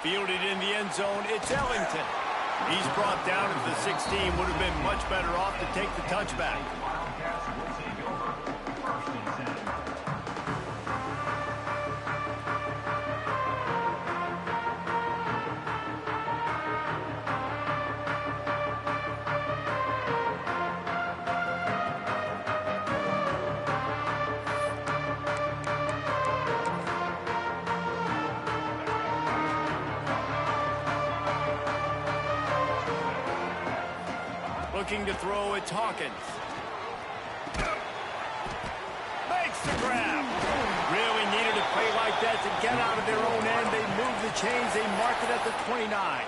Fielded in the end zone, it's Ellington. He's brought down at the 16. Would have been much better off to take the touchback. Looking to throw, it's Hawkins. Makes the grab. Really needed a play like that to get out of their own end. They move the chains. They mark it at the 29.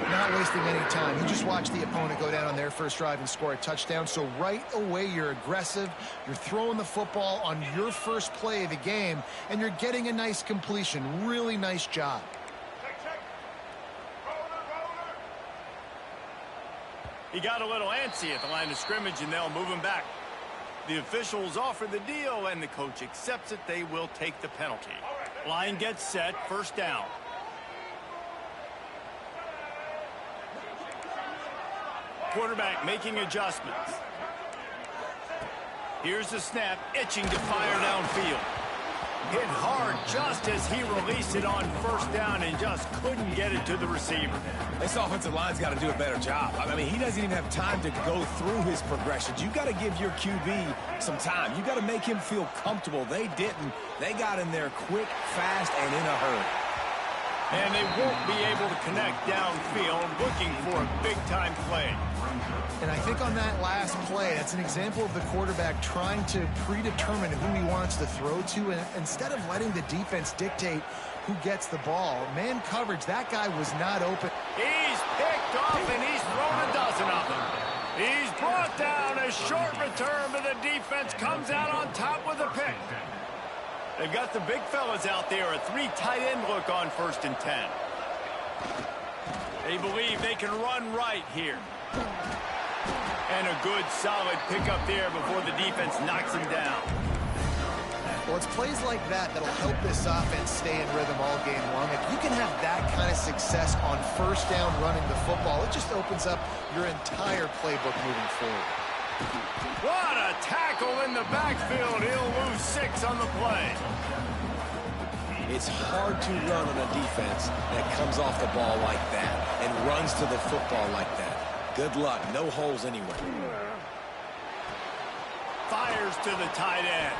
Not wasting any time. You just watch the opponent go down on their first drive and score a touchdown. So right away, you're aggressive. You're throwing the football on your first play of the game, and you're getting a nice completion. Really nice job. He got a little antsy at the line of scrimmage, and they'll move him back. The officials offer the deal, and the coach accepts it. They will take the penalty. Line gets set, first down. Quarterback making adjustments. Here's the snap, itching to fire downfield. Hit hard just as he released it on first down and just couldn't get it to the receiver. This offensive line's got to do a better job. I mean, he doesn't even have time to go through his progressions. You got to give your QB some time. You got to make him feel comfortable. They didn't. They got in there quick, fast, and in a hurry. And they won't be able to connect downfield, looking for a big-time play. And I think on that last play, that's an example of the quarterback trying to predetermine who he wants to throw to, and instead of letting the defense dictate who gets the ball. Man coverage, that guy was not open. He's picked off, and he's thrown a dozen of them. He's brought down. A short return, but the defense comes out on top with a pick. They've got the big fellas out there, a 3 tight end look on 1st and 10. They believe they can run right here. And a good, solid pickup there before the defense knocks him down. Well, it's plays like that that'll help this offense stay in rhythm all game long. If you can have that kind of success on first down running the football, it just opens up your entire playbook moving forward. What a tackle in the backfield. He'll lose 6 on the play. It's hard to run on a defense that comes off the ball like that and runs to the football like that. Good luck. No holes anywhere. Fires to the tight end.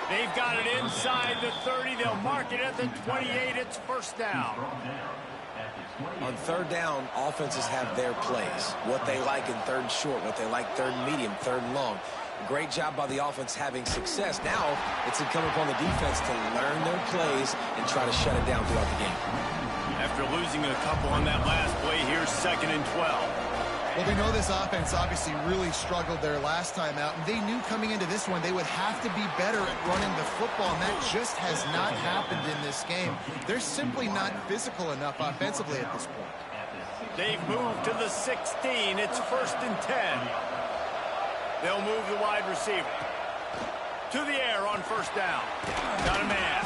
They've got it inside the 30. They'll mark it at the 28. It's first down. On third down, offenses have their plays. What they like in third and short, what they like third and medium, third and long. Great job by the offense having success. Now it's incumbent upon the defense to learn their plays and try to shut it down throughout the game. After losing a couple on that last play, here's 2nd and 12. Well, we know this offense obviously really struggled their last time out, and they knew coming into this one they would have to be better at running the football, and that just has not happened in this game. They're simply not physical enough offensively at this point. They've moved to the 16. It's 1st and 10. They'll move the wide receiver. To the air on first down. Got a man.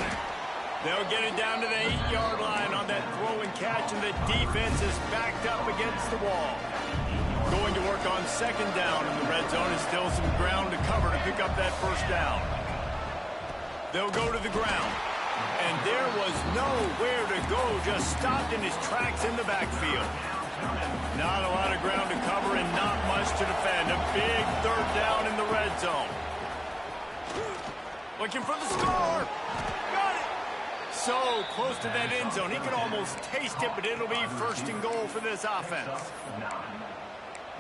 They'll get it down to the 8-yard line on that throw and catch, and the defense is backed up against the wall. Going to work on 2nd down in the red zone. Is still some ground to cover to pick up that first down. They'll go to the ground. And there was nowhere to go, just stopped in his tracks in the backfield. Not a lot of ground to cover and not much to defend. A big 3rd down in the red zone. Looking for the score. Got it. So close to that end zone. He could almost taste it, but it'll be 1st and goal for this offense.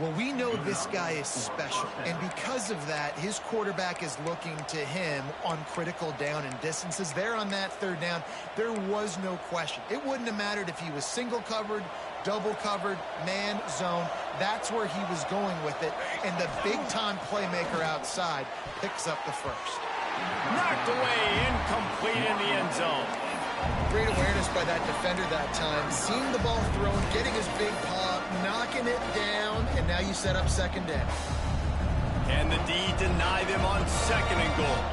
Well, we know this guy is special, and because of that, his quarterback is looking to him on critical down and distances. There on that 3rd down, there was no question. It wouldn't have mattered if he was single covered, double covered, man, zone. That's where he was going with it, and the big-time playmaker outside picks up the first. Knocked away, incomplete in the end zone. Great awareness by that defender that time. Seeing the ball thrown, getting his big paw, knocking it down, and now you set up 2nd down. And the D deny them on 2nd and goal.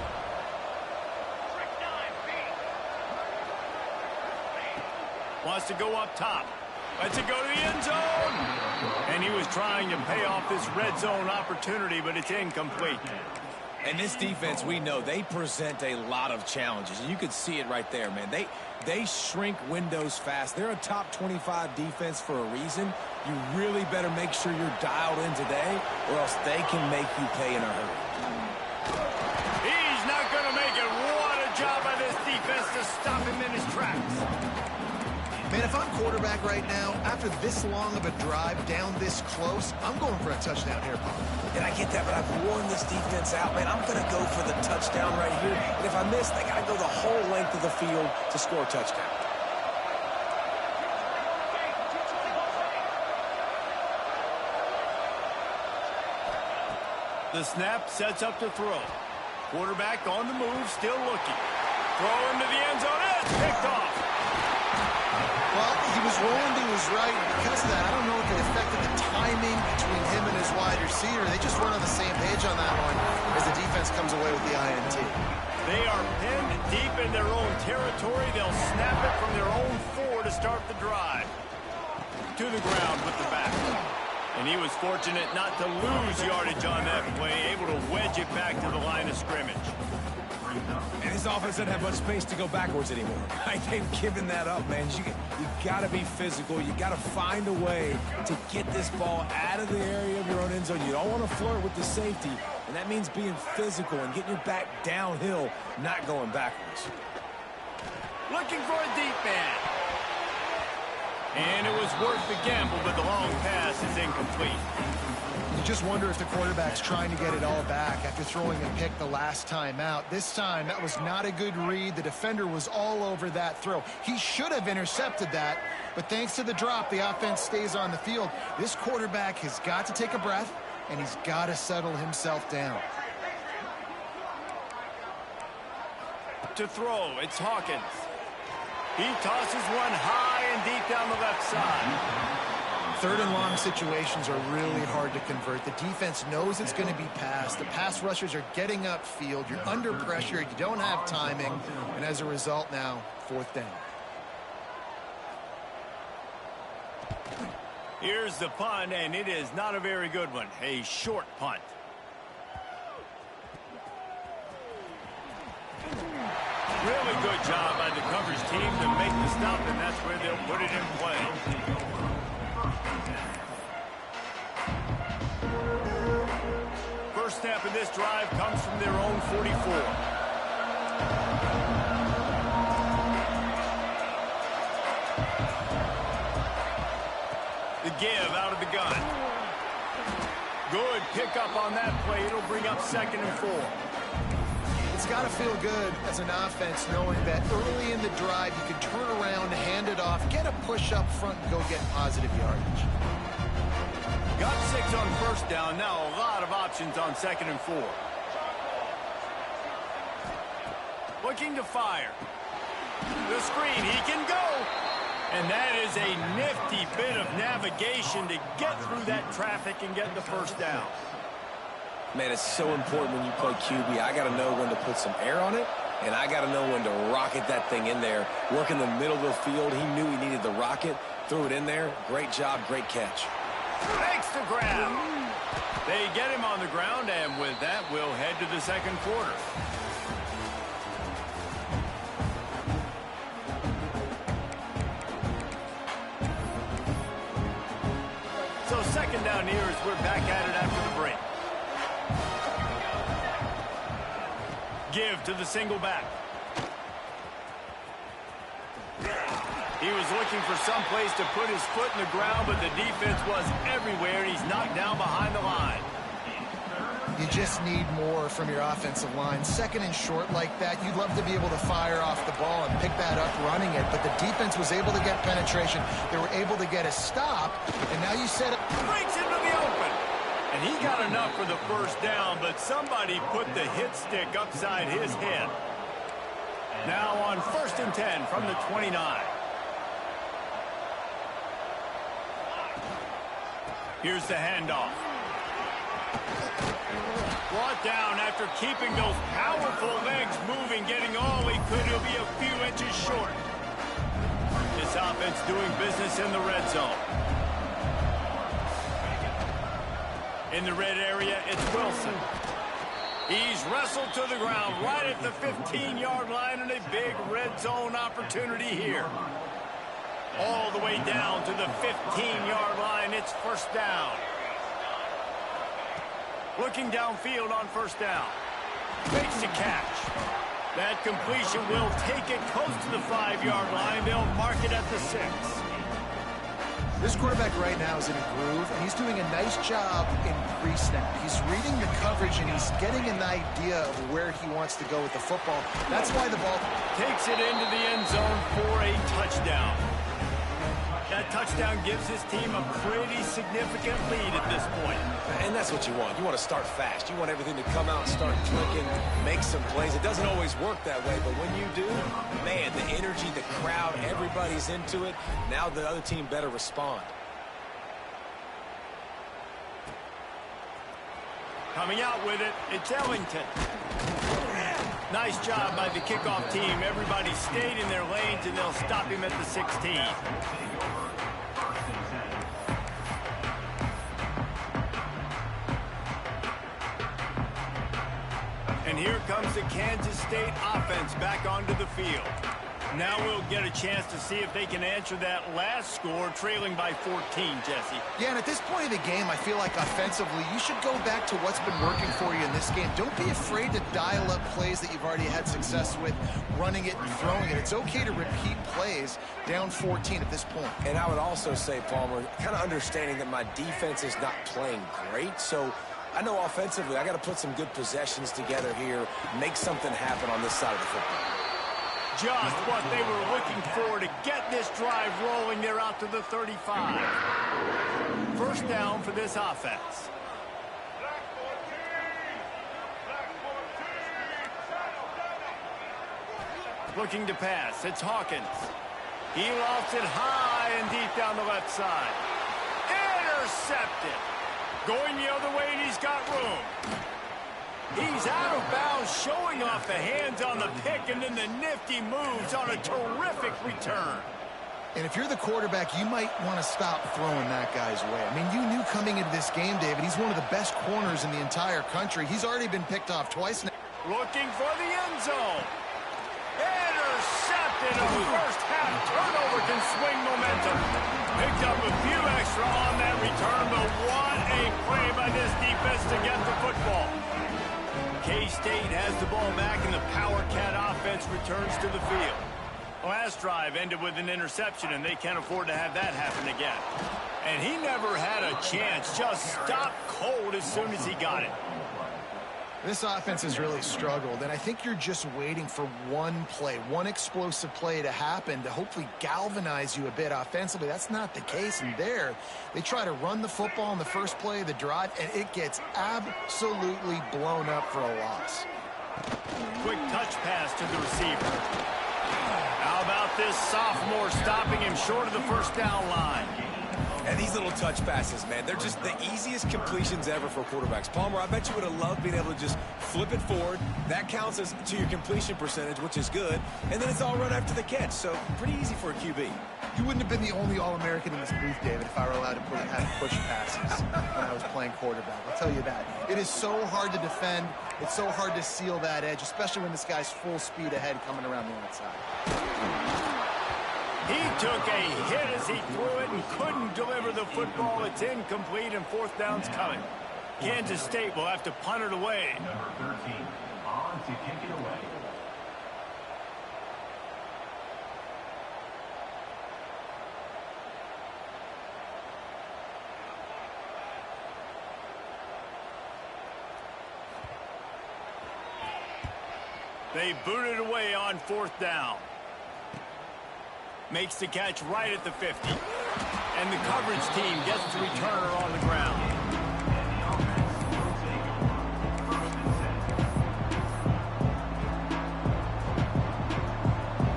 Wants to go up top. Lets it go to the end zone. And he was trying to pay off this red zone opportunity, but it's incomplete. And this defense, we know, they present a lot of challenges. And you can see it right there, man. They shrink windows fast. They're a top 25 defense for a reason. You really better make sure you're dialed in today, or else they can make you pay in a hurry. He's not going to make it. What a job by this defense to stop him in his tracks. Man, if I'm quarterback right now, after this long of a drive down this close, I'm going for a touchdown here, Pop. And I get that, but I've worn this defense out, man. I'm going to go for the touchdown right here. And if I miss, they got to go the whole length of the field to score a touchdown. The snap sets up to throw. Quarterback on the move, still looking. Throw into the end zone. It's picked off. Well, he was rolling to his right. Because of that, I don't know if it affected the timing between him and his wide receiver. They just weren't on the same page on that one as the defense comes away with the INT. They are pinned deep in their own territory. They'll snap it from their own 4 to start the drive. To the ground with the back. And he was fortunate not to lose yardage on that play, able to wedge it back to the line of scrimmage. And his offense doesn't have much space to go backwards anymore. They've given that up, man. You got to be physical. You got to find a way to get this ball out of the area of your own end zone. You don't want to flirt with the safety, and that means being physical and getting your back downhill, not going backwards. Looking for a deep man. And it was worth the gamble, but the long pass is incomplete. You just wonder if the quarterback's trying to get it all back after throwing a pick the last time out. This time, that was not a good read. The defender was all over that throw. He should have intercepted that, but thanks to the drop, the offense stays on the field. This quarterback has got to take a breath, and he's got to settle himself down. To throw, it's Hawkins. He tosses one high and deep down the left side. Third and long situations are really hard to convert. The defense knows it's going to be passed. The pass rushers are getting upfield. You're under pressure. You don't have timing. And as a result now, 4th down. Here's the punt, and it is not a very good one. A short punt. Really good job by the coverage team to make the stop, and that's where they'll put it in play. First snap in this drive comes from their own 44. The give out of the gun. Good pickup on that play. It'll bring up 2nd and 4. It's got to feel good as an offense knowing that early in the drive you can turn around, hand it off, get a push up front, and go get positive yardage. Got 6 on 1st down. Now a lot of options on 2nd and 4. Looking to fire. The screen. He can go. And that is a nifty bit of navigation to get through that traffic and get the 1st down. Man, it's so important when you play QB. I got to know when to put some air on it, and I got to know when to rocket that thing in there. Work in the middle of the field. He knew he needed the rocket. Threw it in there. Great job, great catch. Makes the grab. They get him on the ground, and with that, we'll head to the 2nd quarter. So 2nd down here as we're back at it after the break. Give to the single back. He was looking for some place to put his foot in the ground, but the defense was everywhere, and he's knocked down behind the line. You just need more from your offensive line. 2nd and short like that, you'd love to be able to fire off the ball and pick that up running it, but the defense was able to get penetration. They were able to get a stop, and now you set it. Breaks into the open. And he got enough for the 1st down, but somebody put the hit stick upside his head. Now on 1st and 10 from the 29. Here's the handoff. Brought down after keeping those powerful legs moving, getting all he could. He'll be a few inches short. This offense doing business in the red zone. In the red area, it's Wilson. He's wrestled to the ground right at the 15-yard line, and a big red zone opportunity here. All the way down to the 15-yard line. It's first down. Looking downfield on first down. Makes the catch. That completion will take it close to the 5-yard line. They'll mark it at the 6. This quarterback right now is in a groove, and he's doing a nice job in pre-snap. He's reading the coverage, and he's getting an idea of where he wants to go with the football. That's why the ball takes it into the end zone for a touchdown. That touchdown gives his team a pretty significant lead at this point. And that's what you want. You want to start fast. You want everything to come out and start clicking, make some plays. It doesn't always work that way, but when you do, man, the energy, the crowd, everybody's into it. Now the other team better respond. Coming out with it, it's Ellington. Nice job by the kickoff team. Everybody stayed in their lanes, and they'll stop him at the 16. And here comes the Kansas State offense back onto the field. Now we'll get a chance to see if they can answer that last score, trailing by 14, Jesse. Yeah, and at this point of the game, I feel like offensively, you should go back to what's been working for you in this game. Don't be afraid to dial up plays that you've already had success with, running it and throwing it. It's okay to repeat plays down 14 at this point. And I would also say, Palmer, kind of understanding that my defense is not playing great, so I know offensively I got to put some good possessions together here, make something happen on this side of the football. Just what they were looking for to get this drive rolling. They're out to the 35. First down for this offense. Looking to pass. It's Hawkins. He lofts it high and deep down the left side. Intercepted. Going the other way, and he's got room. He's out of bounds, showing off the hands on the pick, and then the nifty moves on a terrific return. And if you're the quarterback, you might want to stop throwing that guy's way. I mean, you knew coming into this game, David, he's one of the best corners in the entire country. He's already been picked off twice now. Looking for the end zone. Intercepted. A first half turnover can swing momentum. Picked up a few extra on that return, but what a play by this defense to get the football. K-State has the ball back, and the Power Cat offense returns to the field. Last drive ended with an interception, and they can't afford to have that happen again. And he never had a chance, just stopped cold as soon as he got it. This offense has really struggled, and I think you're just waiting for one play, one explosive play to happen to hopefully galvanize you a bit offensively. That's not the case, and there they try to run the football in the first play of the drive, and it gets absolutely blown up for a loss. Quick touch pass to the receiver. How about this sophomore stopping him short of the first down line? And these little touch passes, man, they're just the easiest completions ever for quarterbacks. Palmer, I bet you would have loved being able to just flip it forward. That counts as to your completion percentage, which is good. And then it's all run after the catch, so pretty easy for a QB. You wouldn't have been the only All-American in this booth, David, if I were allowed to have push passes when I was playing quarterback. I'll tell you that. It is so hard to defend. It's so hard to seal that edge, especially when this guy's full speed ahead coming around the outside. He took a hit as he threw it and couldn't deliver the football. It's incomplete, and fourth down's coming. Kansas State will have to punt it away. Number 13, on to kick it away. They boot it away on fourth down. Makes the catch right at the 50. And the coverage team gets the returner on the ground.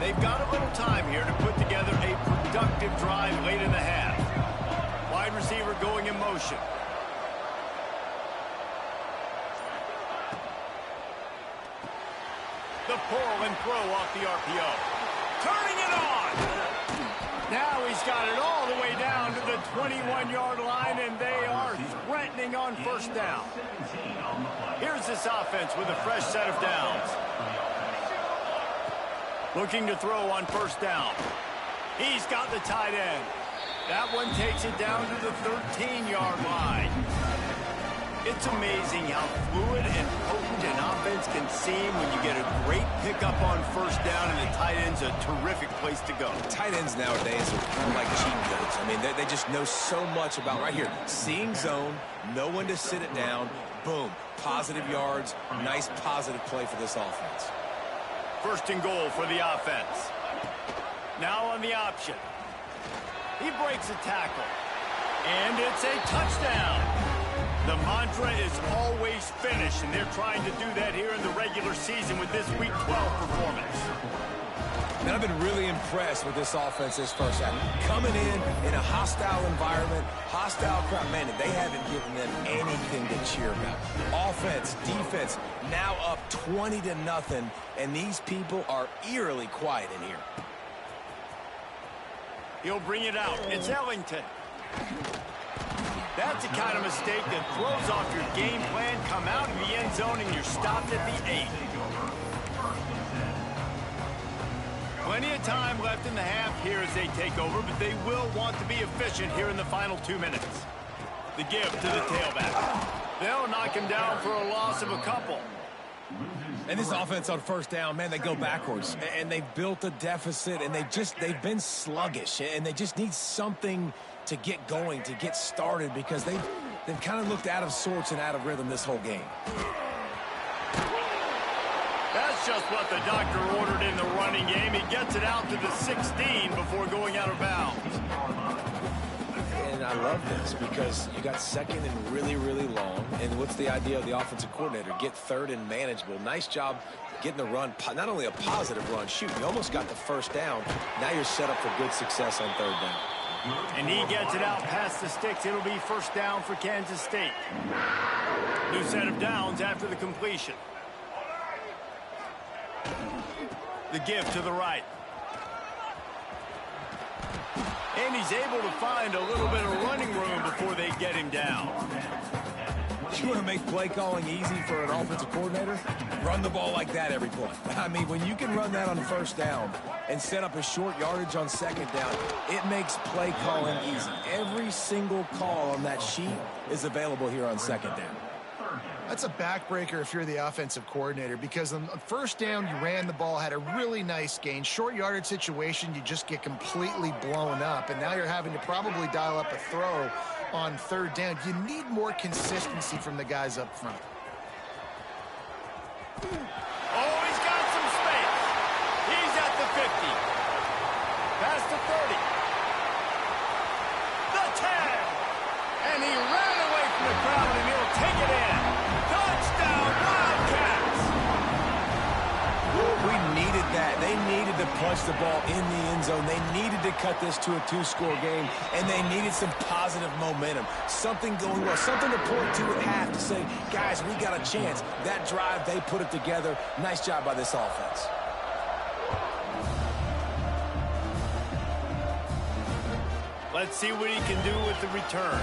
They've got a little time here to put together a productive drive late in the half. Wide receiver going in motion. The pull and throw off the RPO. Turning it on. Now he's got it all the way down to the 21-yard line, and they are threatening on first down. Here's this offense with a fresh set of downs. Looking to throw on first down. He's got the tight end. That one takes it down to the 13-yard line. It's amazing how fluid and potent an offense can seem when you get a great pickup on first down, and the tight end's a terrific place to go. Tight ends nowadays are kind of like cheat codes. I mean, they just know so much about right here. Seeing zone, know when to sit it down, boom, positive yards, nice positive play for this offense. First and goal for the offense. Now on the option. He breaks a tackle. And it's a touchdown. The mantra is always finish, and they're trying to do that here in the regular season with this Week 12 performance. And I've been really impressed with this offense this first half. Coming in a hostile environment, hostile crowd, man, and they haven't given them anything to cheer about. Offense, defense, now up 20-0, and these people are eerily quiet in here. He'll bring it out. It's Ellington. That's the kind of mistake that throws off your game plan. Come out in the end zone and you're stopped at the 8. Plenty of time left in the half here as they take over, but they will want to be efficient here in the final 2 minutes. The give to the tailback. They'll knock him down for a loss of a couple. And this offense on first down, man, they go backwards. And they've built a deficit, and they've been sluggish. And they just need something to get going, to get started, because they've kind of looked out of sorts and out of rhythm this whole game. That's just what the doctor ordered in the running game. He gets it out to the 16 before going out of bounds. And I love this because you got second and really, really long. And what's the idea of the offensive coordinator? Get third and manageable. Nice job getting the run, not only a positive run, shoot, you almost got the first down. Now you're set up for good success on third down. And he gets it out past the sticks. It'll be first down for Kansas State. New set of downs after the completion. The give to the right. And he's able to find a little bit of running room before they get him down. You want to make play calling easy for an offensive coordinator? Run the ball like that every play. I mean, when you can run that on first down and set up a short yardage on second down, it makes play calling easy. Every single call on that sheet is available here on second down. That's a backbreaker if you're the offensive coordinator, because on first down, you ran the ball, had a really nice gain. Short yardage situation, you just get completely blown up, and now you're having to probably dial up a throw on third down. You need more consistency from the guys up front. Oh, he's got some space. He's at the 50. Past the 30. The 10. And he ran away from the crowd, and he'll take it in. Touchdown, Wildcats! We needed that. They needed to punch the ball in the end zone. They needed to cut this to a two-score game, and they needed some positive momentum. Something going well, something to point to at half to say, guys, we got a chance. That drive, they put it together. Nice job by this offense. Let's see what he can do with the return.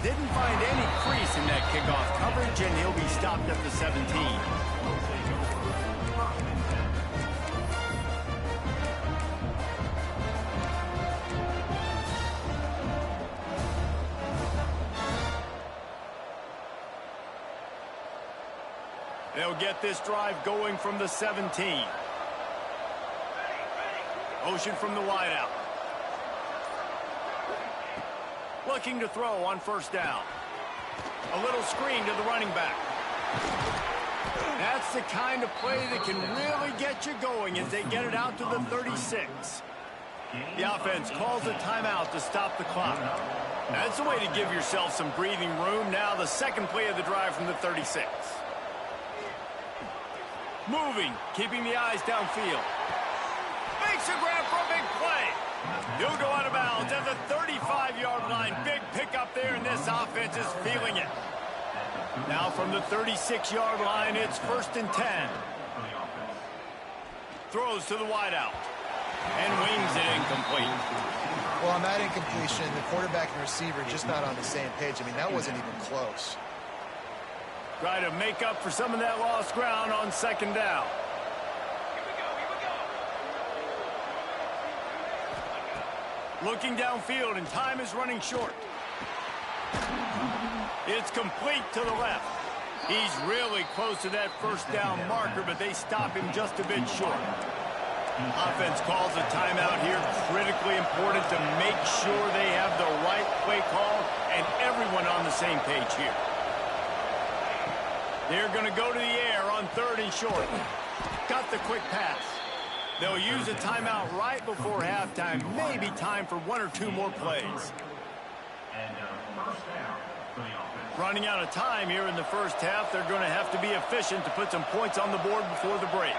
Didn't find any crease in that kickoff coverage, and he'll be stopped at the 17. They'll get this drive going from the 17. Motion from the wideout. Looking to throw on first down. A little screen to the running back. That's the kind of play that can really get you going as they get it out to the 36. The offense calls a timeout to stop the clock. That's a way to give yourself some breathing room. Now the second play of the drive from the 36. Moving, keeping the eyes downfield. Makes a grab for a big play. He'll go out of bounds at the 35-yard line. Big pickup there, and this offense is feeling it. Now from the 36-yard line, it's first and 10. Throws to the wideout. And wings it incomplete. Well, on that incompletion, the quarterback and receiver just not on the same page. I mean, that wasn't even close. Try to make up for some of that lost ground on second down. Looking downfield, and time is running short. It's complete to the left. He's really close to that first down marker, but they stop him just a bit short. Offense calls a timeout here. Critically important to make sure they have the right play call and everyone on the same page here. They're going to go to the air on third and short. Got the quick pass. They'll use a timeout right before halftime. Maybe time for one or two more plays. And first down for the offense. Running out of time here in the first half. They're going to have to be efficient to put some points on the board before the break.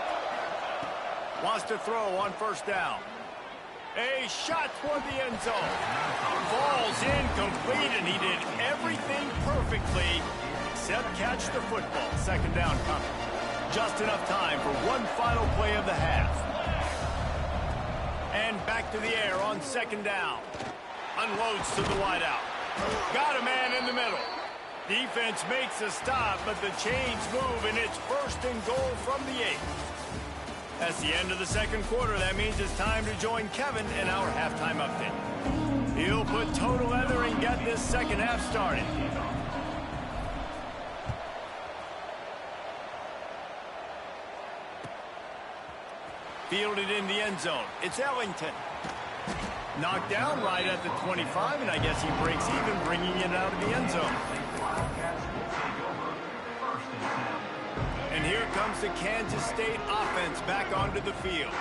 Wants to throw on first down. A shot toward the end zone. Falls incomplete, and he did everything perfectly except catch the football. Second down coming. Just enough time for one final play of the half. And back to the air on second down. Unloads to the wideout. Got a man in the middle. Defense makes a stop, but the chains move, and it's first and goal from the 8. That's the end of the second quarter. That means it's time to join Kevin in our halftime update. He'll put total leather and get this second half started. Fielded in the end zone. It's Ellington. Knocked down right at the 25, and I guess he breaks even, bringing it out of the end zone. And here comes the Kansas State offense back onto the field.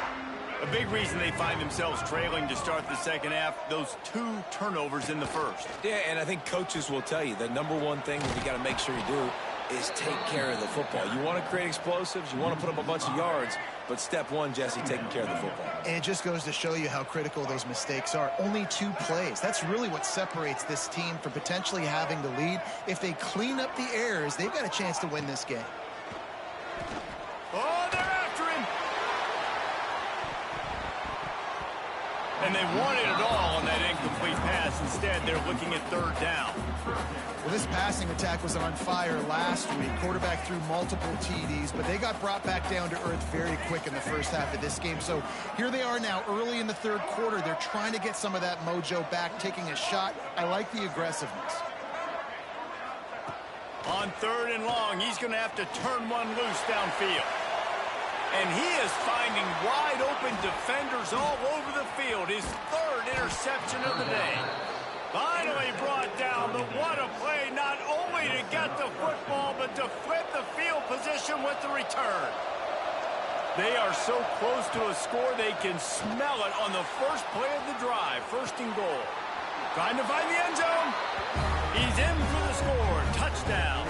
A big reason they find themselves trailing to start the second half, those 2 turnovers in the first. Yeah, and I think coaches will tell you the number one thing that you got to make sure you do is take care of the football. You want to create explosives, you want to put up a bunch of yards, but step one, Jesse, taking care of the football. And it just goes to show you how critical those mistakes are. Only 2 plays. That's really what separates this team from potentially having the lead. If they clean up the errors, they've got a chance to win this game. Oh, they're after him. And they wanted it all on that incomplete pass. Instead, they're looking at third down. Well, this passing attack was on fire last week. Quarterback threw multiple TDs, but they got brought back down to earth very quick in the first half of this game. So here they are now early in the third quarter. They're trying to get some of that mojo back, taking a shot. I like the aggressiveness. On third and long, he's going to have to turn one loose downfield. And he is finding wide open defenders all over the field. His third interception of the day. Finally brought down, but what a play, not only to get the football, but to flip the field position with the return. They are so close to a score, they can smell it on the first play of the drive. First and goal. Trying to find the end zone. He's in for the score. Touchdown.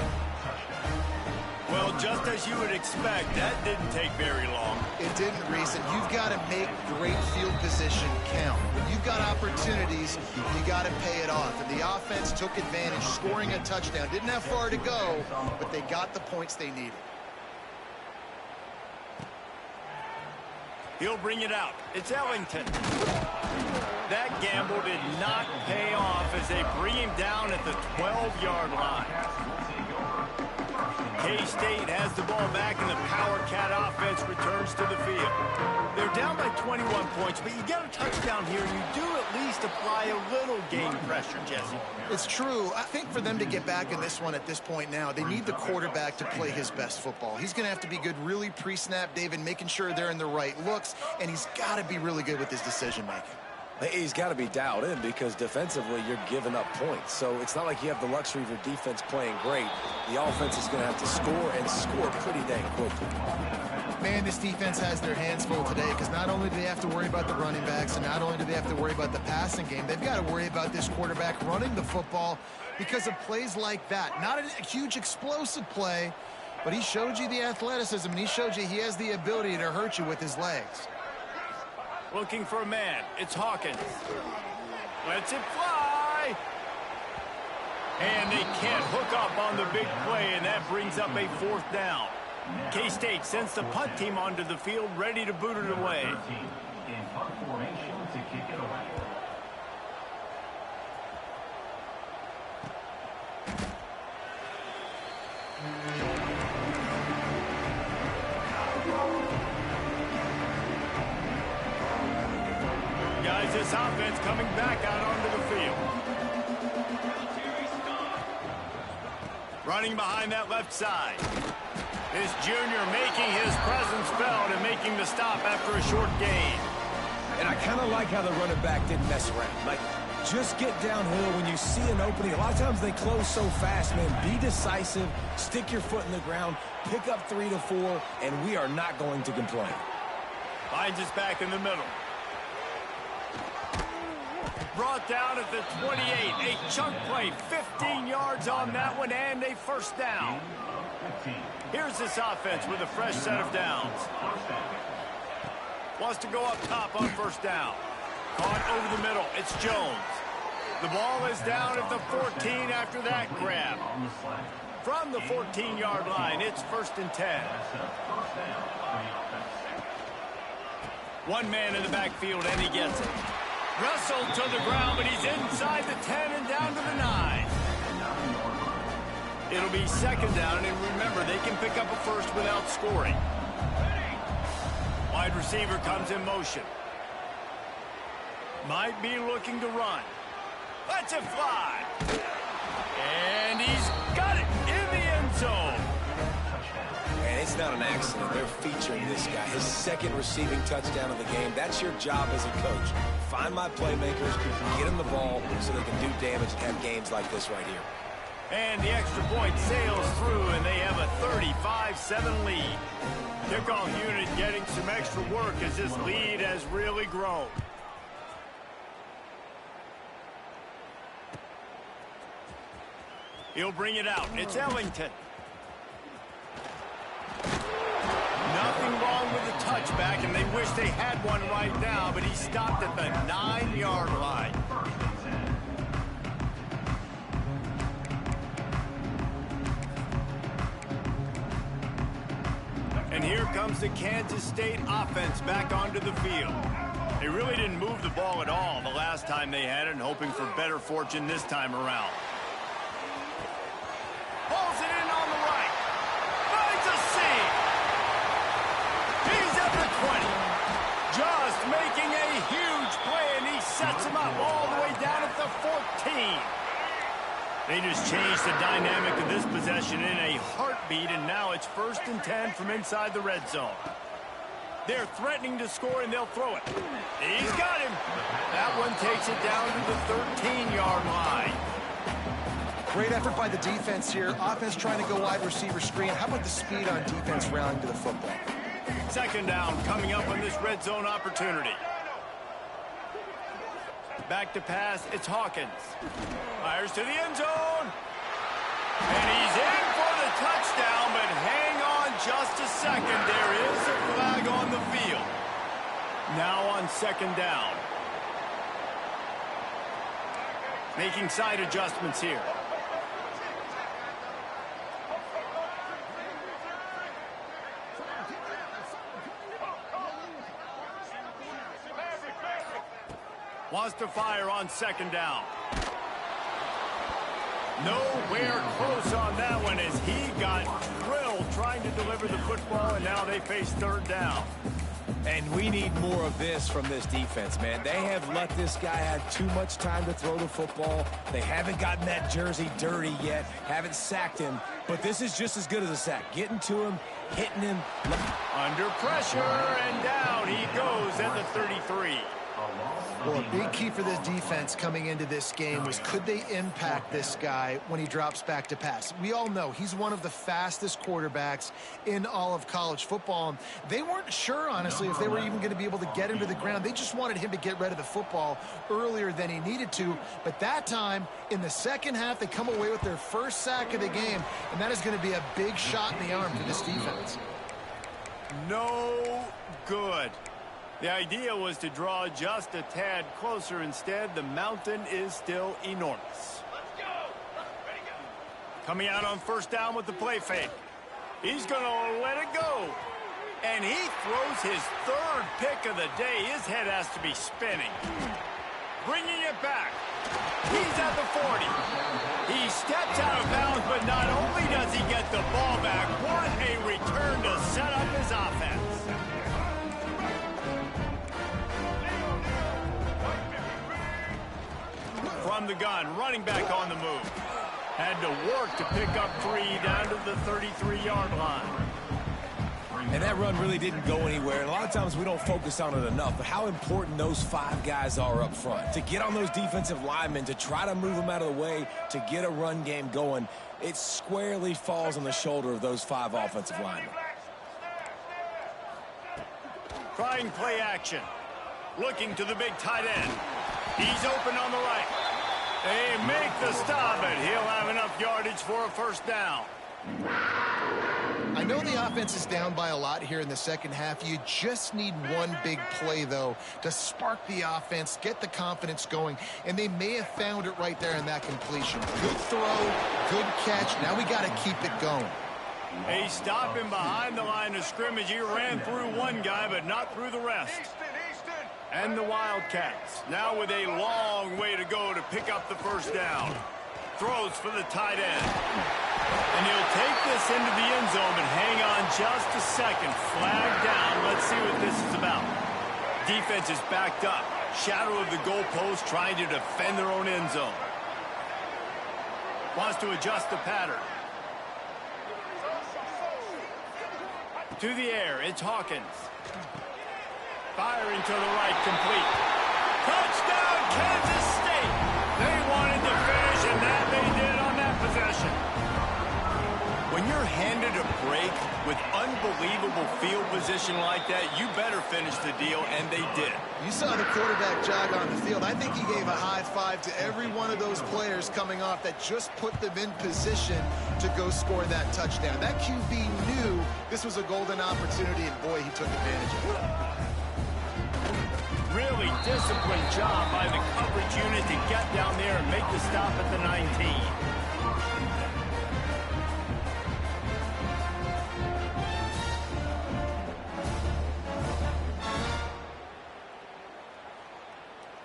Well, just as you would expect, that didn't take very long. It didn't, Reese, and you've got to make great field position count. When you've got opportunities, you got to pay it off. And the offense took advantage, scoring a touchdown. Didn't have far to go, but they got the points they needed. He'll bring it out. It's Ellington. That gamble did not pay off as they bring him down at the 12-yard line. K-State has the ball back, and the Power Cat offense returns to the field. They're down by 21 points, but you get a touchdown here, you do at least apply a little game pressure, Jesse. It's true. I think for them to get back in this one at this point now, they need the quarterback to play his best football. He's going to have to be good really pre-snap, David, making sure they're in the right looks, and he's got to be really good with his decision-making. He's got to be dialed in because defensively you're giving up points. So it's not like you have the luxury of your defense playing great. The offense is going to have to score and score pretty dang quickly. Man, this defense has their hands full today because not only do they have to worry about the running backs and not only do they have to worry about the passing game, they've got to worry about this quarterback running the football because of plays like that. Not a huge explosive play, but he showed you the athleticism and he showed you he has the ability to hurt you with his legs. Looking for a man. It's Hawkins. Lets it fly. And they can't hook up on the big play, and that brings up a fourth down. K-State sends the punt team onto the field, ready to boot it away. in punt formation to kick it away. Guys, this offense coming back out onto the field. Running behind that left side. This junior making his presence felt and making the stop after a short gain. And I kind of like how the running back didn't mess around. Like, just get downhill when you see an opening. A lot of times they close so fast, man. Be decisive, stick your foot in the ground, pick up 3 to 4, and we are not going to complain. Finds us back in the middle. Brought down at the 28. A chunk play, 15 yards on that one, and a first down. Here's this offense with a fresh set of downs. Wants to go up top on first down. Caught over the middle. It's Jones. The ball is down at the 14 after that grab. From the 14-yard line, it's 1st and 10. One man in the backfield, and he gets it. Wrestled to the ground, but he's inside the 10 and down to the 9. It'll be 2nd down, and remember, they can pick up a first without scoring. Wide receiver comes in motion. Might be looking to run. Lets it fly. And he's got it in the end zone. And it's not an accident. They're featuring this guy. His 2nd receiving touchdown of the game. That's your job as a coach. Find my playmakers, get them the ball so they can do damage and have games like this right here. And the extra point sails through, and they have a 35-7 lead. Kickoff unit getting some extra work as this lead has really grown. He'll bring it out. It's Ellington. Nothing wrong with the touchback, and they wish they had one right now, but he stopped at the 9-yard line. And here comes the Kansas State offense back onto the field. They really didn't move the ball at all the last time they had it, and hoping for better fortune this time around. Pulls it in on the right. Finds a seam. He's at the 20. Just making a huge play, and he sets him up all the way down at the 14. They just changed the dynamic of this possession in a heartbeat, and now it's 1st and 10 from inside the red zone. They're threatening to score, and they'll throw it. He's got him. That one takes it down to the 13-yard line. Great effort by the defense here. Offense trying to go wide receiver screen. How about the speed on defense rallying to the football? 2nd down coming up on this red zone opportunity. Back to pass, it's Hawkins. Fires to the end zone. And he's in for the touchdown, but hang on just a second. There is a flag on the field. Now on 2nd down. Making side adjustments here. Wants to fire on 2nd down. Nowhere close on that one as he got drilled trying to deliver the football, and now they face 3rd down. And we need more of this from this defense, man. They have let this guy have too much time to throw the football. They haven't gotten that jersey dirty yet, haven't sacked him. But this is just as good as a sack. Getting to him, hitting him. Under pressure, and down he goes at the 33. Well, a big key for this defense coming into this game was, could they impact this guy when he drops back to pass? We all know he's one of the fastest quarterbacks in all of college football. They weren't sure, honestly, if they were even going to be able to get him to the ground. They just wanted him to get rid of the football earlier than he needed to. But that time, in the 2nd half, they come away with their 1st sack of the game, and that is going to be a big shot in the arm for this defense. No good. The idea was to draw just a tad closer. Instead, the mountain is still enormous. Coming out on 1st down with the play fake. He's going to let it go. And he throws his third pick of the day. His head has to be spinning. Bringing it back. He's at the 40. He steps out of bounds, but not only does he get the ball back, what a return to set up his offense. From the gun, running back on the move. Had to work to pick up 3 down to the 33-yard line. And that run really didn't go anywhere. And a lot of times we don't focus on it enough, but how important those 5 guys are up front. To get on those defensive linemen, to try to move them out of the way, to get a run game going, it squarely falls on the shoulder of those 5 offensive linemen. Trying play action. Looking to the big tight end. He's open on the right. They make the stop, and he'll have enough yardage for a first down. I know the offense is down by a lot here in the second half. You just need one big play, though, to spark the offense, get the confidence going, and they may have found it right there in that completion. Good throw, good catch. Now we got to keep it going. They stop him behind the line of scrimmage. He ran through one guy, but not through the rest. And the Wildcats, now with a long way to go to pick up the first down. Throws for the tight end. And he'll take this into the end zone, but hang on just a second. Flag down. Let's see what this is about. Defense is backed up. Shadow of the goalpost, trying to defend their own end zone. Wants to adjust the pattern. To the air, it's Hawkins. Firing to the right, complete. Touchdown, Kansas State! They wanted to finish, and that they did on that possession. When you're handed a break with unbelievable field position like that, you better finish the deal, and they did. You saw the quarterback jog on the field. I think he gave a high five to every one of those players coming off that just put them in position to go score that touchdown. That QB knew this was a golden opportunity, and boy, he took advantage of it. Really disciplined job by the coverage unit to get down there and make the stop at the 19.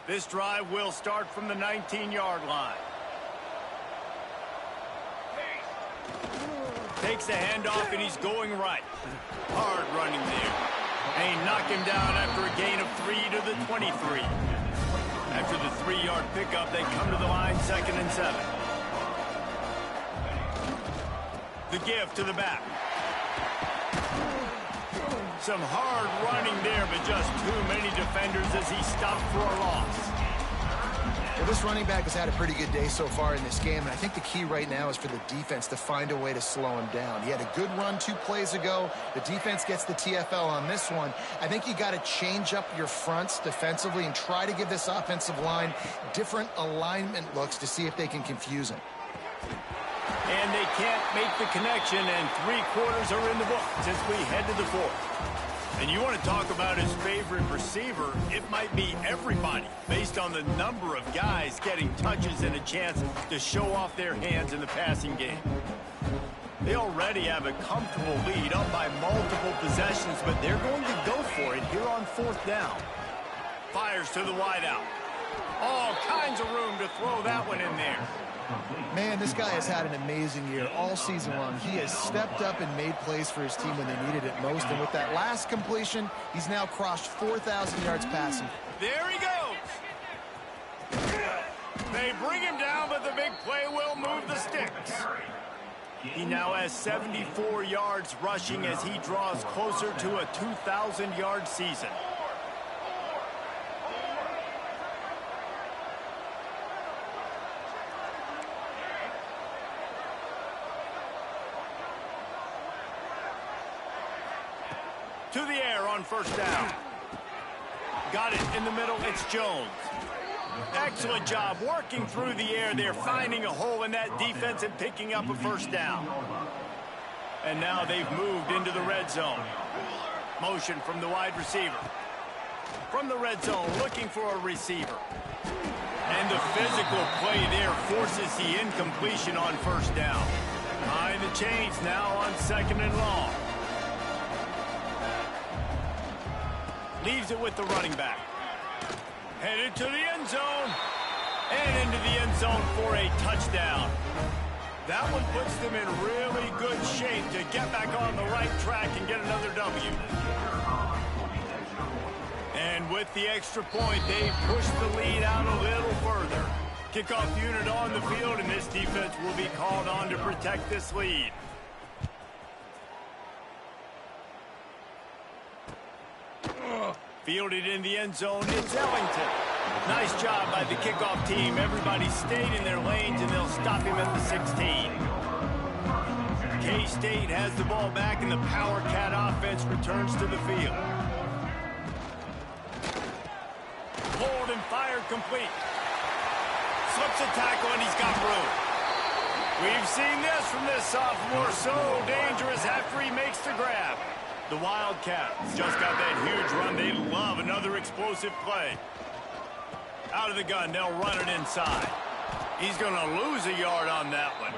This drive will start from the 19-yard line. Takes the handoff, and he's going right. Hard running there. And he knocked him down after a gain of 3 to the 23. After the 3-yard pickup, they come to the line, 2nd and 7. The give to the back. Some hard running there, but just too many defenders as he stopped for a loss. Well, this running back has had a pretty good day so far in this game, and I think the key right now is for the defense to find a way to slow him down. He had a good run 2 plays ago. The defense gets the TFL on this one. I think you got to change up your fronts defensively and try to give this offensive line different alignment looks to see if they can confuse him. And they can't make the connection, and 3 quarters are in the books as we head to the 4th. And you want to talk about his favorite receiver, it might be everybody, based on the number of guys getting touches and a chance to show off their hands in the passing game. They already have a comfortable lead, up by multiple possessions, but they're going to go for it here on 4th down. Fires to the wideout. All kinds of room to throw that one in there. Man, this guy has had an amazing year all season long. He has stepped up and made plays for his team when they needed it most. And with that last completion, he's now crossed 4,000 yards passing. There he goes. They bring him down, but the big play will move the sticks. He now has 74 yards rushing as he draws closer to a 2,000-yard season. To the air on 1st down. Got it in the middle. It's Jones. Excellent job working through the air there, finding a hole in that defense and picking up a 1st down. And now they've moved into the red zone. Motion from the wide receiver. From the red zone, looking for a receiver. And the physical play there forces the incompletion on 1st down. Behind the chains now on 2nd and long. Leaves it with the running back. Headed to the end zone. And into the end zone for a touchdown. That one puts them in really good shape to get back on the right track and get another W. And with the extra point, they push the lead out a little further. Kickoff unit on the field, and this defense will be called on to protect this lead. Fielded in the end zone, it's Ellington. Nice job by the kickoff team. Everybody stayed in their lanes, and they'll stop him at the 16. K-State has the ball back, and the Power Cat offense returns to the field. Pulled and fired complete. Slips a tackle, and he's got room. We've seen this from this sophomore. So dangerous after he makes the grab. The Wildcats just got that huge run. They love another explosive play. Out of the gun, they'll run it inside. He's going to lose a yard on that one.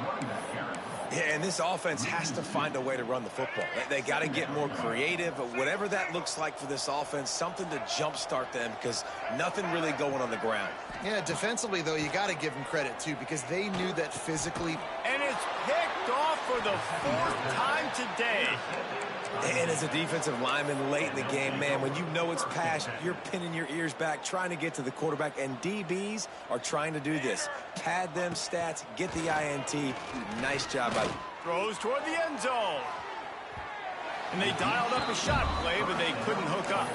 Yeah, and this offense has to find a way to run the football. They got to get more creative, but whatever that looks like for this offense, something to jumpstart them because nothing really going on the ground. Yeah, defensively, though, you got to give them credit, too, because they knew that physically. And it's picked off for the 4th time today. And as a defensive lineman late in the game, man, when you know it's passed, you're pinning your ears back, trying to get to the quarterback, and DBs are trying to do this. Pad them stats, get the INT. Nice job by them. Throws toward the end zone. And they dialed up a shot play, but they couldn't hook up.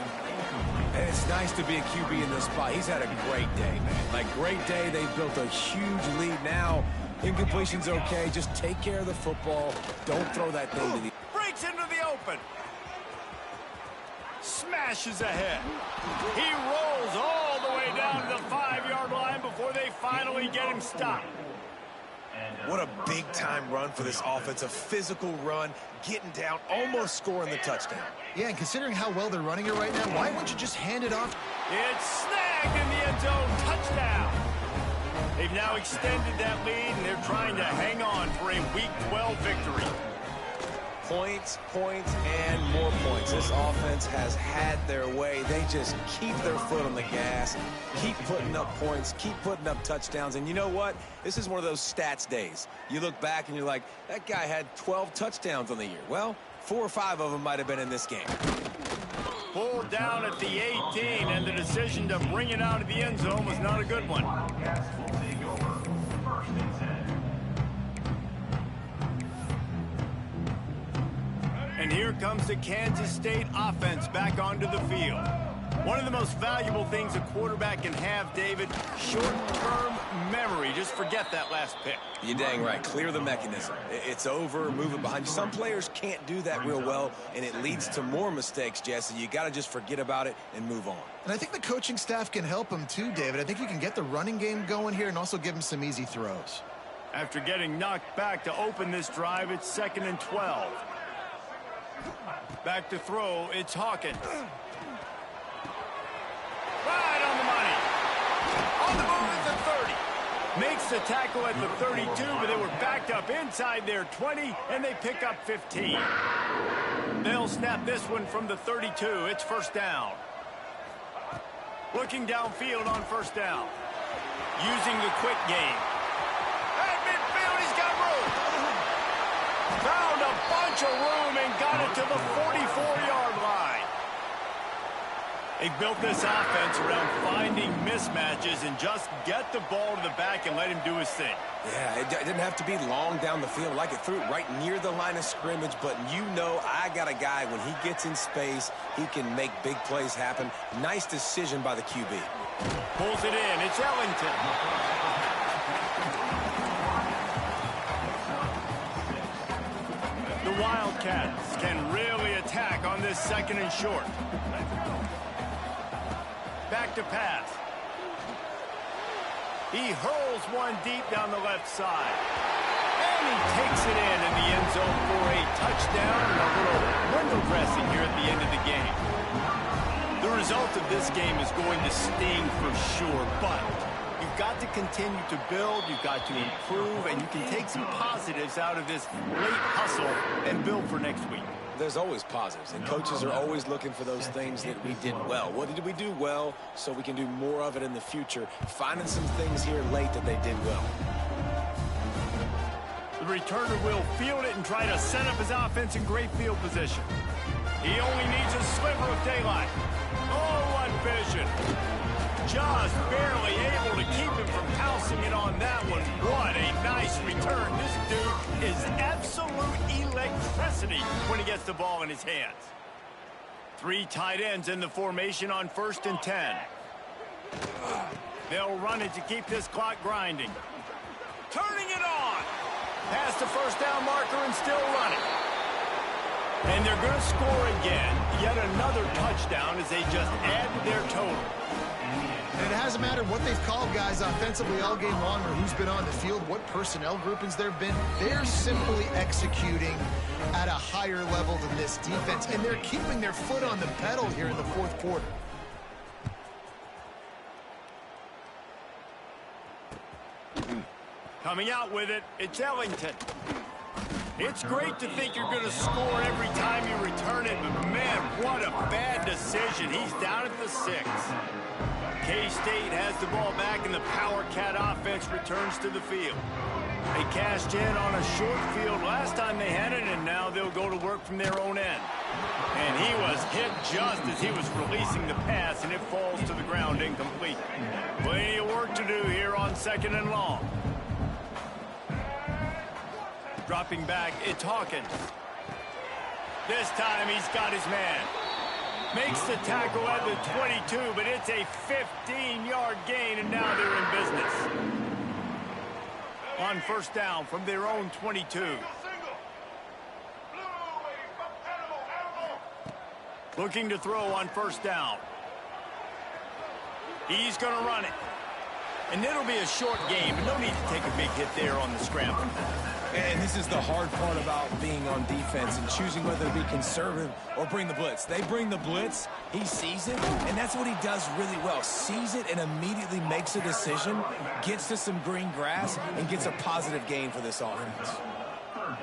And it's nice to be a QB in this spot. He's had a great day, man. Like, great day. They've built a huge lead now. Incompletion's okay. Just take care of the football. Don't throw that thing to the... Breaks into the open. Smashes ahead. He rolls all the way down to the 5-yard line before they finally get him stopped. What a big-time run for this offense. A physical run, getting down, almost scoring the touchdown. Yeah, and considering how well they're running it right now, why wouldn't you just hand it off? It's snagged in the end zone. Touchdown. They've now extended that lead, and they're trying to hang on for a Week 12 victory. Points, points, and more points. This offense has had their way. They just keep their foot on the gas, keep putting up points, keep putting up touchdowns. And you know what? This is one of those stats days. You look back and you're like, that guy had 12 touchdowns on the year. Well, 4 or 5 of them might have been in this game. Pulled down at the 18, and the decision to bring it out of the end zone was not a good one. And here comes the Kansas State offense back onto the field. One of the most valuable things a quarterback can have, David, short-term memory. Just forget that last pick. You're dang right. Clear the mechanism. It's over, move it behind you. Some players can't do that real well, and it leads to more mistakes, Jesse. You got to just forget about it and move on. And I think the coaching staff can help him too, David. I think you can get the running game going here and also give him some easy throws. After getting knocked back to open this drive, it's 2nd and 12. Back to throw, it's Hawkins. Right on the money. On the move at the 30. Makes the tackle at the 32, but they were backed up inside their 20, and they pick up 15. They'll snap this one from the 32. It's 1st down. Looking downfield on 1st down. Using the quick game. At midfield, he's got room. Found a bunch of room and got it to the 44-yard line. They built this offense around finding mismatches and just get the ball to the back and let him do his thing. Yeah, it didn't have to be long down the field. Like it threw it right near the line of scrimmage, but you know I got a guy, when he gets in space, he can make big plays happen. Nice decision by the QB. Pulls it in. It's Ellington. The Wildcats can really attack on this 2nd and short. Back to pass. He hurls one deep down the left side. And he takes it in the end zone for a touchdown and a little window dressing here at the end of the game. The result of this game is going to sting for sure, but you've got to continue to build, you've got to improve, and you can take some positives out of this late hustle and build for next week. there's always positives, and coaches are always looking for those things that we did well. What did we do well so we can do more of it in the future? Finding some things here late that they did well. The returner will field it and try to set up his offense in great field position. He only needs a sliver of daylight. Oh, what vision. Just barely able to keep him from pouncing it on that one. What a nice return. This dude is absolute electricity when he gets the ball in his hands. 3 tight ends in the formation on 1st and 10. They'll run it to keep this clock grinding. Turning it on. Past the first down marker and still running. And they're going to score again. Yet another touchdown as they just add to their total. And it hasn't mattered what they've called guys offensively all game long or who's been on the field, what personnel groupings there have been. They're simply executing at a higher level than this defense, and they're keeping their foot on the pedal here in the 4th quarter. Coming out with it, it's Ellington. It's great to think you're going to score every time you return it, but man, what a bad decision. He's down at the 6. K-State has the ball back, and the Power Cat offense returns to the field. They cashed in on a short field last time they had it, and now they'll go to work from their own end. And he was hit just as he was releasing the pass, and it falls to the ground incomplete. Plenty of work to do here on 2nd and long. Dropping back, it's Hawkins. This time he's got his man. Makes the tackle at the 22, but it's a 15-yard gain, and now they're in business. On 1st down from their own 22. Looking to throw on 1st down. He's going to run it. And it'll be a short game, but no need to take a big hit there on the scramble. And this is the hard part about being on defense and choosing whether to be conservative or bring the blitz. They bring the blitz, he sees it, and that's what he does really well. Sees it and immediately makes a decision, gets to some green grass, and gets a positive gain for this offense.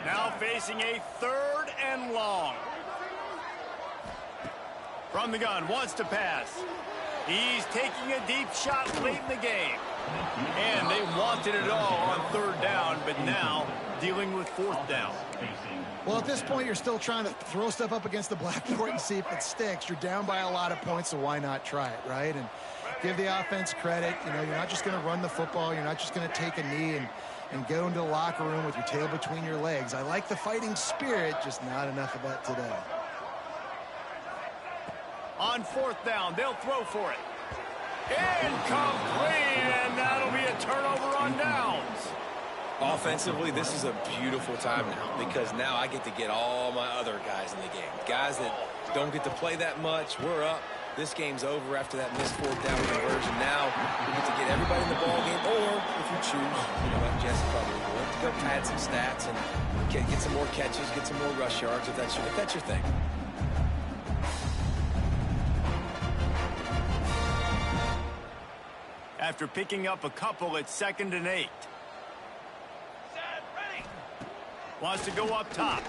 Now facing a 3rd and long. From the gun, wants to pass. He's taking a deep shot late in the game. And they wanted it all on 3rd down, but now dealing with 4th down. Well, at this point, you're still trying to throw stuff up against the blackboard and see if it sticks. You're down by a lot of points, so why not try it, right? And give the offense credit. You know, you're not just going to run the football. You're not just going to take a knee and go into the locker room with your tail between your legs. I like the fighting spirit, just not enough of that today. On 4th down, they'll throw for it. Incomplete, and that'll be a turnover on downs. Offensively, this is a beautiful time now because now I get to get all my other guys in the game. Guys that don't get to play that much, we're up. This game's over after that missed 4th down conversion. Now we get to get everybody in the ball game, or if you choose, you know, like Jesse probably would, to go pad some stats and get some more catches, get some more rush yards if that's your thing. After picking up a couple, it's 2nd and 8. Wants to go up top.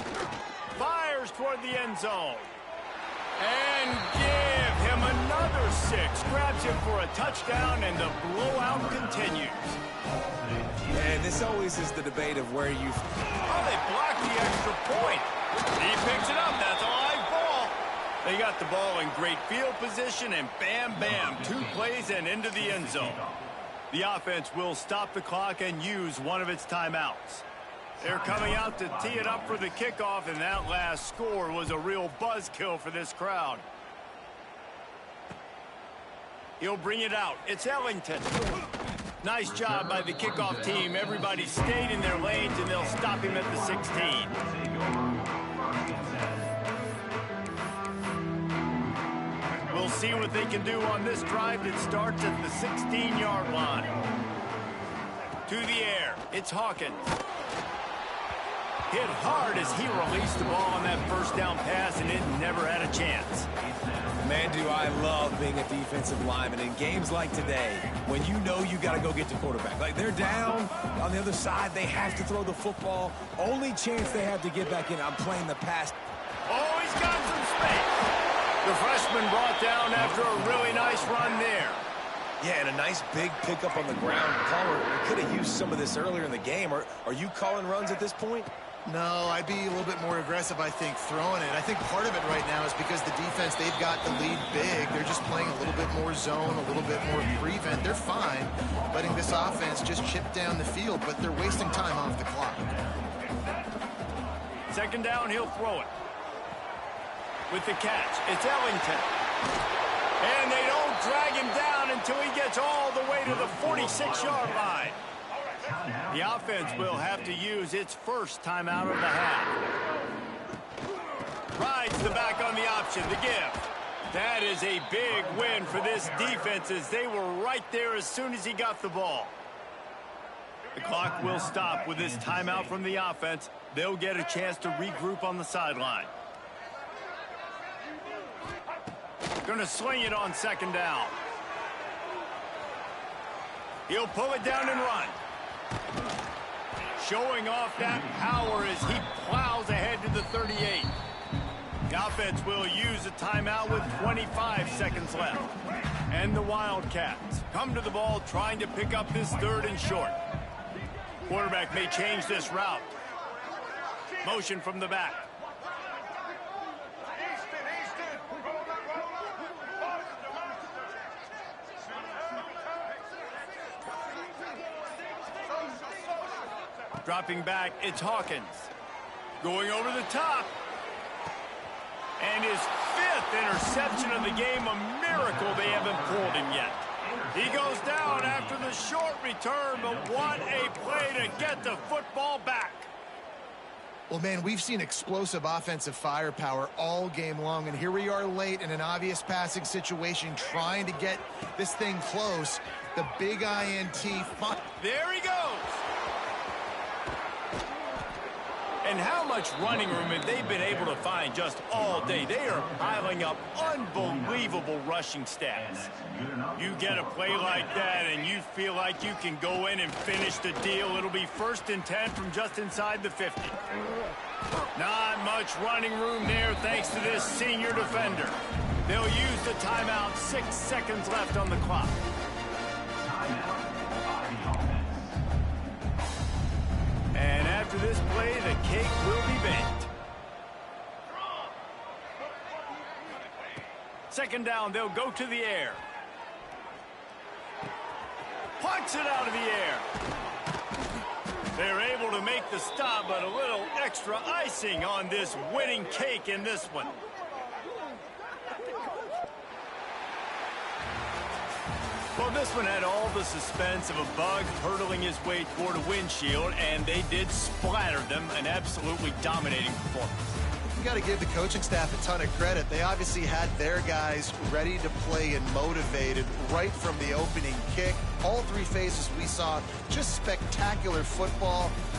Fires toward the end zone. And give him another 6. Grabs him for a touchdown, and the blowout continues. And this always is the debate of where you... Oh, they blocked the extra point. He picks it up. That's a live ball. They got the ball in great field position, and bam, bam, 2 plays and into the end zone. The offense will stop the clock and use one of its timeouts. They're coming out to tee it up for the kickoff, and that last score was a real buzzkill for this crowd. He'll bring it out. It's Ellington. Nice job by the kickoff team. Everybody stayed in their lanes, and they'll stop him at the 16. We'll see what they can do on this drive that starts at the 16-yard line. To the air, it's Hawkins. Hit hard as he released the ball on that 1st down pass, and it never had a chance. Man, do I love being a defensive lineman in games like today when you know you got to go get the quarterback. Like, they're down on the other side. They have to throw the football. Only chance they have to get back in, I'm playing the pass. Oh, He's got some space. The freshman brought down after a really nice run there. Yeah, and a nice big pickup on the ground. Palmer, we could have used some of this earlier in the game. Are you calling runs at this point? No, I'd be a little bit more aggressive, I think, throwing it. I think part of it right now is because the defense, they've got the lead big. They're just playing a little bit more zone, a little bit more prevent. They're fine letting this offense just chip down the field, but they're wasting time off the clock. Second down, he'll throw it. With the catch, it's Ellington. And they don't drag him down until he gets all the way to the 46-yard line. The offense will have to use its first timeout of the half. Rides the back on the option, the give. That is a big win for this defense as they were right there as soon as he got the ball. The clock will stop with this timeout from the offense. They'll get a chance to regroup on the sideline. Going to sling it on second down. He'll pull it down and run. Showing off that power as he plows ahead to the 38. The offense will use a timeout with 25 seconds left. And the Wildcats come to the ball trying to pick up this third and short. Quarterback may change this route. Motion from the back. Dropping back, it's Hawkins. Going over the top. And his fifth interception of the game, a miracle they haven't pulled him yet. He goes down after the short return, but what a play to get the football back. Well, man, we've seen explosive offensive firepower all game long, and here we are late in an obvious passing situation trying to get this thing close. The big INT. There he goes. And how much running room have they been able to find just all day? They are piling up unbelievable rushing stats. You get a play like that and you feel like you can go in and finish the deal. It'll be 1st and 10 from just inside the 50. Not much running room there thanks to this senior defender. They'll use the timeout. 6 seconds left on the clock. And after this play, the cake will be baked. Second down, they'll go to the air. Punts it out of the air. They're able to make the stop, but a little extra icing on this winning cake in this one. Well, this one had all the suspense of a bug hurtling his way toward a windshield, and they did splatter them, an absolutely dominating performance. You got to give the coaching staff a ton of credit. They obviously had their guys ready to play and motivated right from the opening kick. All three phases we saw, just spectacular football.